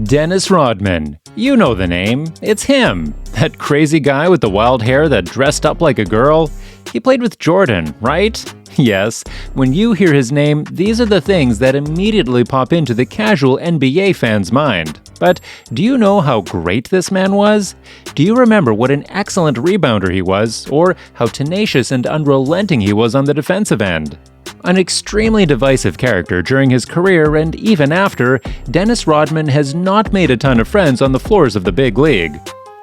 Dennis Rodman. You know the name. It's him. That crazy guy with the wild hair that dressed up like a girl. He played with Jordan, right? Yes. When you hear his name, these are the things that immediately pop into the casual NBA fan's mind. But do you know how great this man was? Do you remember what an excellent rebounder he was, or how tenacious and unrelenting he was on the defensive end? An extremely divisive character during his career and even after, Dennis Rodman has not made a ton of friends on the floors of the big league.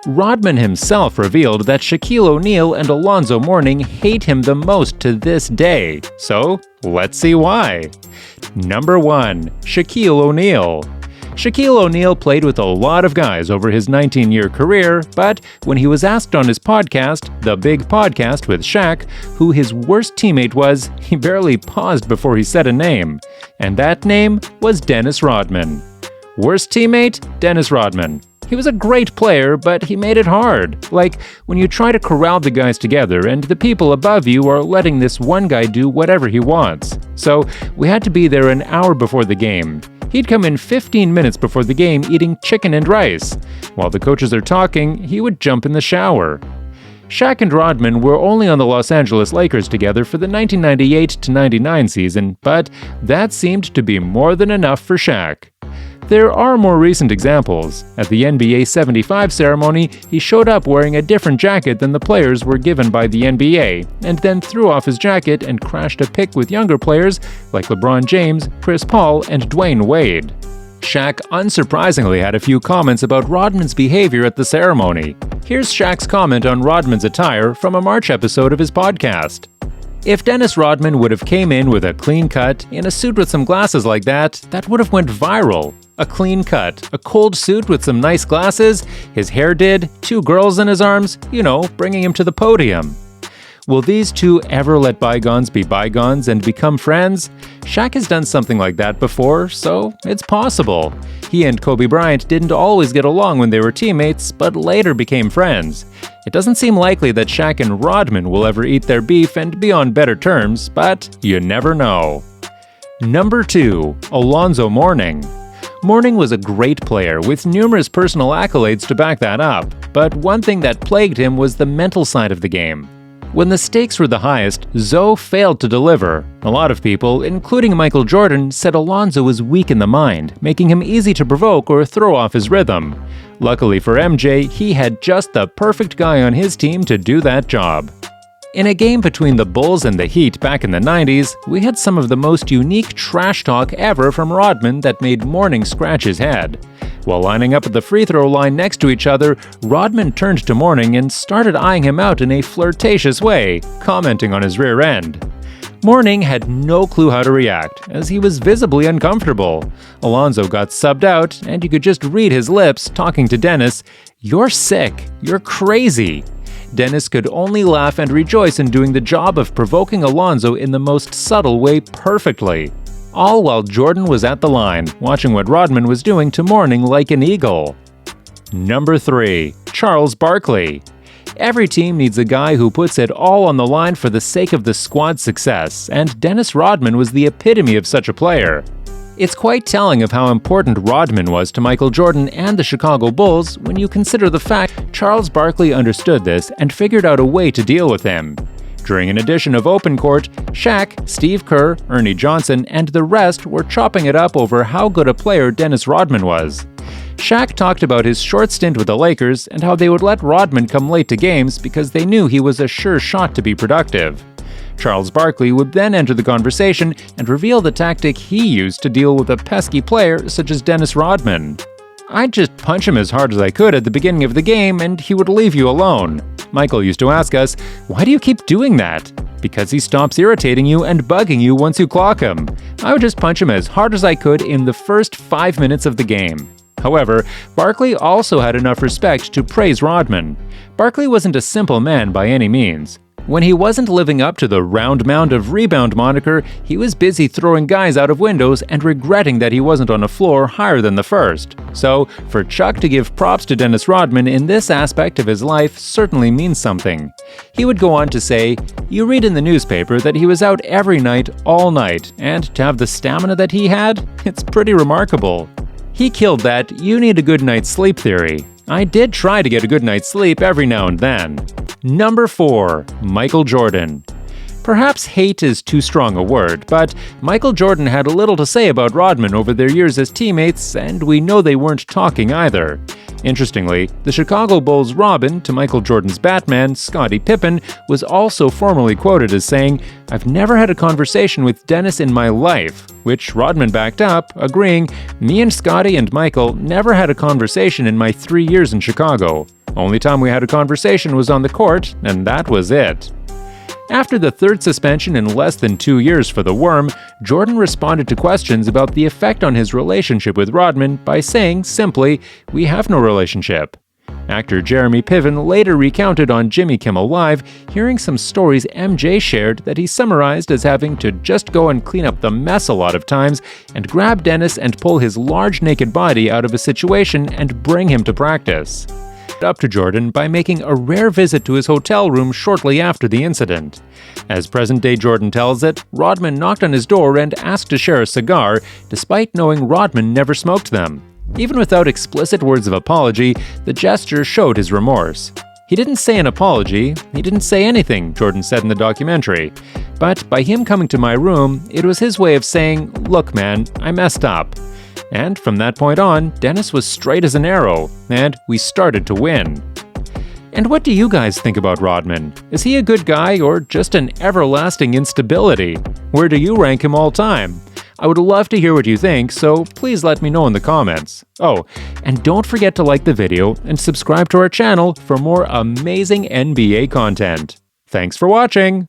Rodman himself revealed that Shaquille O'Neal and Alonzo Mourning hate him the most to this day. So, let's see why. Number 1. Shaquille O'Neal. Shaquille O'Neal played with a lot of guys over his 19-year career, but when he was asked on his podcast, the Big Podcast with Shaq, who his worst teammate was, he barely paused before he said a name. And that name was Dennis Rodman. Worst teammate? Dennis Rodman. He was a great player, but he made it hard. Like when you try to corral the guys together and the people above you are letting this one guy do whatever he wants. So we had to be there an hour before the game. He'd come in 15 minutes before the game eating chicken and rice. While the coaches are talking, he would jump in the shower. Shaq and Rodman were only on the Los Angeles Lakers together for the 1998-99 season, but that seemed to be more than enough for Shaq. There are more recent examples. At the NBA 75 ceremony, he showed up wearing a different jacket than the players were given by the NBA, and then threw off his jacket and crashed a pic with younger players like LeBron James, Chris Paul, and Dwayne Wade. Shaq unsurprisingly had a few comments about Rodman's behavior at the ceremony. Here's Shaq's comment on Rodman's attire from a March episode of his podcast. If Dennis Rodman would have came in with a clean cut, in a suit with some glasses like that would have went viral. A clean cut, a cold suit with some nice glasses, his hair did, 2 girls in his arms, bringing him to the podium. Will these two ever let bygones be bygones and become friends? Shaq has done something like that before, so it's possible. He and Kobe Bryant didn't always get along when they were teammates, but later became friends. It doesn't seem likely that Shaq and Rodman will ever eat their beef and be on better terms, but you never know. Number 2. Alonzo Mourning. Mourning was a great player with numerous personal accolades to back that up, but one thing that plagued him was the mental side of the game. When the stakes were the highest, Zoe failed to deliver. A lot of people, including Michael Jordan, said Alonzo was weak in the mind, making him easy to provoke or throw off his rhythm. Luckily for MJ, he had just the perfect guy on his team to do that job. In a game between the Bulls and the Heat back in the 90s, we had some of the most unique trash talk ever from Rodman that made Mourning scratch his head. While lining up at the free throw line next to each other, Rodman turned to Mourning and started eyeing him out in a flirtatious way, commenting on his rear end. Mourning had no clue how to react, as he was visibly uncomfortable. Alonzo got subbed out, and you could just read his lips talking to Dennis, "You're sick. You're crazy." Dennis could only laugh and rejoice in doing the job of provoking Alonzo in the most subtle way perfectly. All while Jordan was at the line, watching what Rodman was doing to Mourning like an eagle. Number 3. Charles Barkley. Every team needs a guy who puts it all on the line for the sake of the squad's success, and Dennis Rodman was the epitome of such a player. It's quite telling of how important Rodman was to Michael Jordan and the Chicago Bulls when you consider the fact Charles Barkley understood this and figured out a way to deal with him. During an edition of Open Court, Shaq, Steve Kerr, Ernie Johnson, and the rest were chopping it up over how good a player Dennis Rodman was. Shaq talked about his short stint with the Lakers and how they would let Rodman come late to games because they knew he was a sure shot to be productive. Charles Barkley would then enter the conversation and reveal the tactic he used to deal with a pesky player such as Dennis Rodman. "I'd just punch him as hard as I could at the beginning of the game and he would leave you alone. Michael used to ask us, 'Why do you keep doing that?' Because he stops irritating you and bugging you once you clock him. I would just punch him as hard as I could in the first 5 minutes of the game." However, Barkley also had enough respect to praise Rodman. Barkley wasn't a simple man by any means. When he wasn't living up to the round mound of rebound moniker, he was busy throwing guys out of windows and regretting that he wasn't on a floor higher than the first. So, for Chuck to give props to Dennis Rodman in this aspect of his life certainly means something. He would go on to say, "You read in the newspaper that he was out every night, all night, and to have the stamina that he had, it's pretty remarkable." He killed that "you need a good night's sleep" theory. I did try to get a good night's sleep every now and then. Number 4. Michael Jordan. Perhaps hate is too strong a word, but Michael Jordan had a little to say about Rodman over their years as teammates, and we know they weren't talking either. Interestingly, the Chicago Bulls' Robin to Michael Jordan's Batman, Scottie Pippen, was also formally quoted as saying, "I've never had a conversation with Dennis in my life," which Rodman backed up, agreeing, "Me and Scottie and Michael never had a conversation in my 3 years in Chicago. Only time we had a conversation was on the court, and that was it." After the third suspension in less than 2 years for the Worm, Jordan responded to questions about the effect on his relationship with Rodman by saying simply, "We have no relationship." Actor Jeremy Piven later recounted on Jimmy Kimmel Live, hearing some stories MJ shared that he summarized as having to just go and clean up the mess a lot of times and grab Dennis and pull his large naked body out of a situation and bring him to practice. Up to Jordan by making a rare visit to his hotel room shortly after the incident. As present-day Jordan tells it, Rodman knocked on his door and asked to share a cigar, despite knowing Rodman never smoked them. Even without explicit words of apology, the gesture showed his remorse. He didn't say an apology, he didn't say anything, Jordan said in the documentary. But by him coming to my room, it was his way of saying, "Look man, I messed up." And from that point on, Dennis was straight as an arrow, and we started to win. And what do you guys think about Rodman? Is he a good guy or just an everlasting instability? Where do you rank him all time? I would love to hear what you think, so please let me know in the comments. Oh, and don't forget to like the video and subscribe to our channel for more amazing NBA content. Thanks for watching!